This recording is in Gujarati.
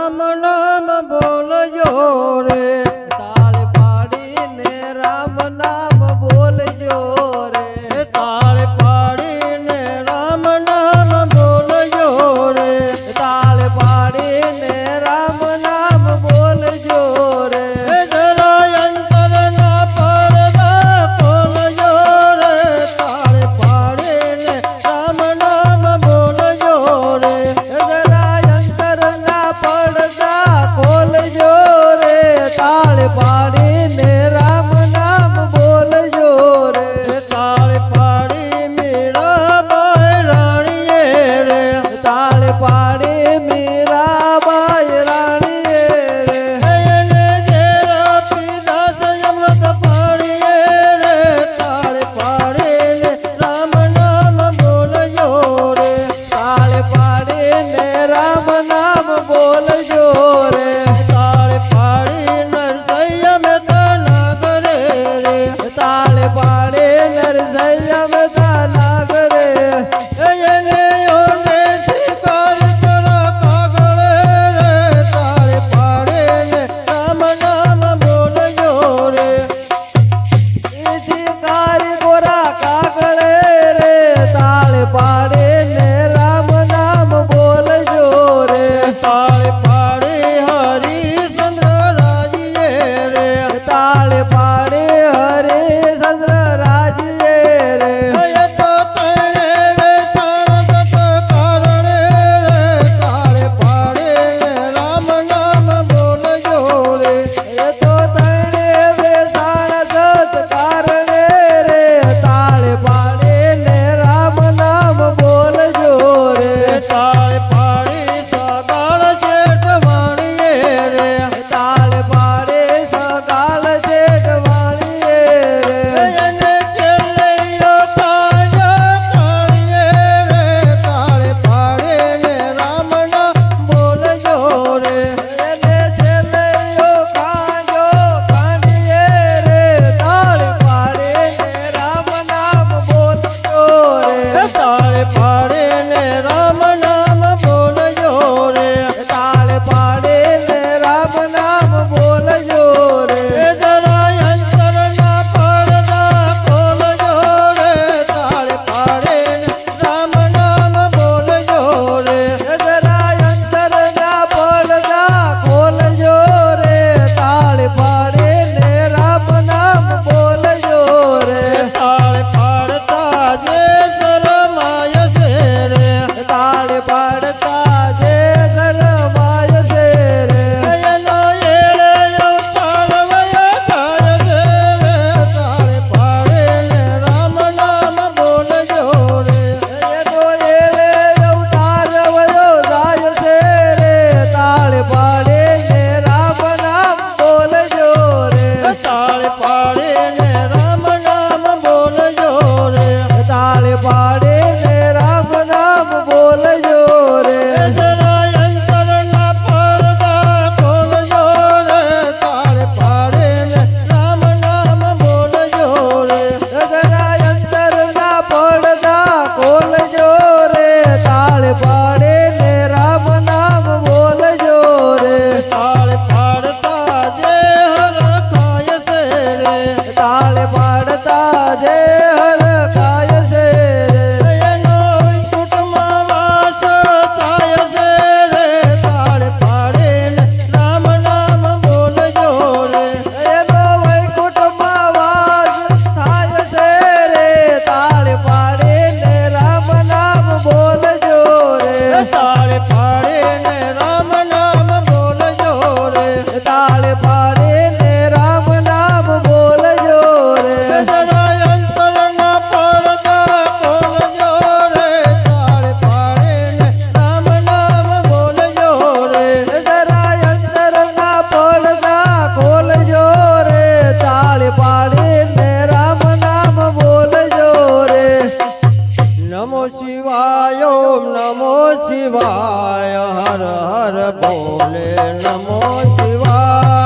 રામ નામ બોલજો રે, તાળ પાડીને રામ નામ બોલજો રે, તાળ પાડીને રામ નામ બોલજો રે, તાળ પાડીને રામ નામ બોલજો રે, જરા અંતરના પડદા ખોલજો રે, તાળ પાડીને રામ નામ બોલજો રે, જરા અંતરના પડદા ખોલજો રે, તાળ પાડીને રામ નામ બોલજો રે, તાળ પાડી મીરાબાઈ રાણીએ રે, તાળ પાડી મીરાબાઈ રાણીએ રે, એને જેરા પીધા છે અમૃત પાણીએ રે, તાળ પાડીને રામ નામ બોલજો રે, તાળ પાડીને રામ નામ બોલજો રે, તાળ પાડી નરસૈયા મહેતા નાગરે રે, તાળ પાડે નરસૈયા મહેતા નાગરે, એને ઓને શિકાર કરો કાગળે રે, તાળ પાડીને રામ નામ બોલજો રે, એ શિકારી ગોરા કાગળે રે, તાળ પાડે ને રામ નામ બોલજો રે, તાળ પાડી હરિચંદ્ર રાજીએ રે, તાળ પાડે હરિચંદ્ર રાજ્ય રે, એ તો તણે રે શારદત કારણે રે, તાળ પાડીને રામ નામ બોલજો રે, એ તો તણે વેસાણ જત કારણે રે, તાળ પાડે ને રામ નામ બોલજો રે, તાળ પાડી સગાળ શેઠ વાણીએ રે, તાળ પાડે સગાલ જેઠવાણીએ રે, એને છેલ્લૈયો કાયા કાળીએ રે, તાળ પાડીને રામ નામ બોલજો રે, એને છેલ્લૈયો કાંજો કાંડીએ રે, તાળ પાડે ને રામ નામ બોલજો રે, તાળ પાડીને રામ નામ બોલજો રે, તાળ પાડે ને રામ નામ બોલજો રે, જરા અંતરના પડદા ખોલજો રે, તાળ પાડીને રામ નામ બોલજો રે, જરા અંતરના પડદા ખોલજો રે, તાળ પાડે ને રામ નામ બોલજો રે, તાળ પાડતા જે શરમાય છે રે, તાળ પાડતા જે શરમાય છે રે, એનો એળે અવતાર વયા થાય છે રે, તાળ પાડીને રામ નામ બોલજો રે, એનો એળે અવતાર વયો જાય છે રે, તાળ પાડે ને રામ નામ બોલજો રે, તાળ પાડીને રામ નામ બોલજો રે, તાળ પાડે ને રામ નામ બોલજો રે, જરા અંતરના પડદા ખોલજો રે, તાળ પાડીને રામ નામ બોલજો રે, જરા અંતરના પડદા ખોલજો રે, તાળ પાડે ને રામ નામ બોલજો રે, તાળ પાડતા જે હરખાય છે રે, તાળ પાડતા જે હરખાય છે રે, એનો કુટુંબમાં વાસ થાય છે રે, તાળ પાડીને રામ નામ બોલજો રે, એનો વૈકુંઠમાં વાસ થાય છે રે, તાળ પાડે ને રામ નામ બોલજો રે, તાળ પાડીને રામ નામ બોલજો રે, તાળ પાડે ને રામ નામ બોલજો રે, જરા અંતરના પડદા ખોલજો રે, તાળ પાડીને રામ નામ બોલજો રે, જરા અંતરના પડદા ખોલજો રે, તાળ પાડે ને રામ નામ બોલજો રે, નમો શિવાય ઓમ નમો શિવાય હર હર બોલે નમો શિવાય